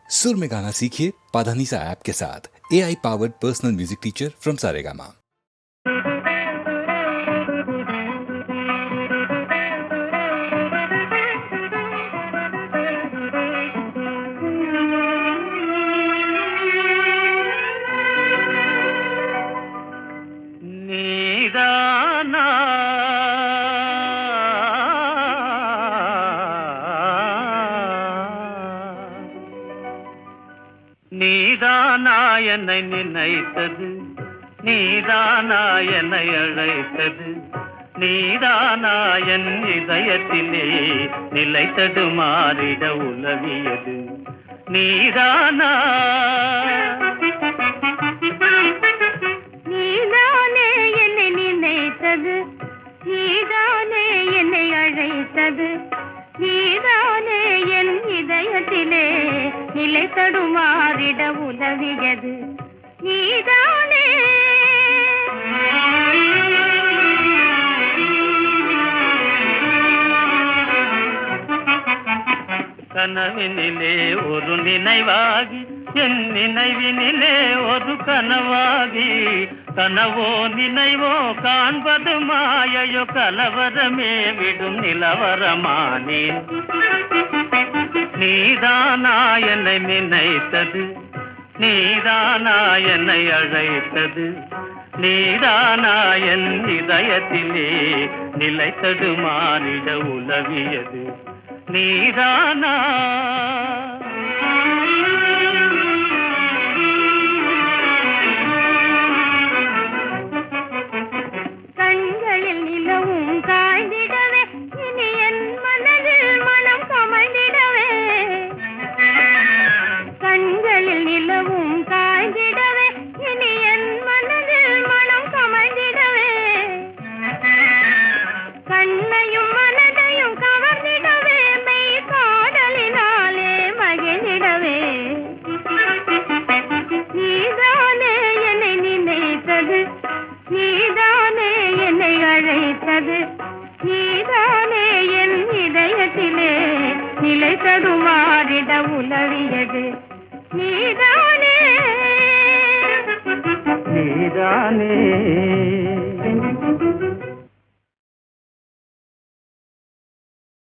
सुर में गाना सीखिए पाधानीसा ऐप के साथ। AI powered personal music teacher from Saregama. நீதானா என்னை நினைத்தது, நீதானா என்னை அழைத்தது, நீதானா என் இதயத்திலே நிலைத்தது மாறிட உலவியது, நீதானா நீதானே என்னை நினைத்தது, நீதானே என்னை அழைத்தது, நீதானே என் இதயத்திலே நிலை தடுமாறிட உதவியது, நீதானே கனவினிலே ஒரு நினைவாகி என் நினைவினிலே ஒரு கனவாகி, கனவோ நினைவோ காண்பது மாயையோ கலவரமே விடும் நிலவரமானேன். நீதானா என்னை நினைத்தது, நீதானா என்னை அழைத்தது, நீதானா என் இதயத்திலே நிலைத்தது மாறிட உலவியது, நீதானா கண்களில் நிலவும் காய்ந்திடவே இனி என் மனதில் மனம் கமழ்ந்திடவே, கண்களில் நிலவும் காய்ந்திடவே இனி என் மனதில் மனம் கமழ்ந்திடவே, கண்ணையும் மனதையும் கவர்ந்திடவே மெய் காதலினாலே மகிழ்ந்திடவே, நீதானே என்னை நினைத்தது, நீதானே என்னை அழைத்தது, நீதானே என் இதயத்திலே நிலை தடுமாறிட உலவியது, நீதானே நீதானே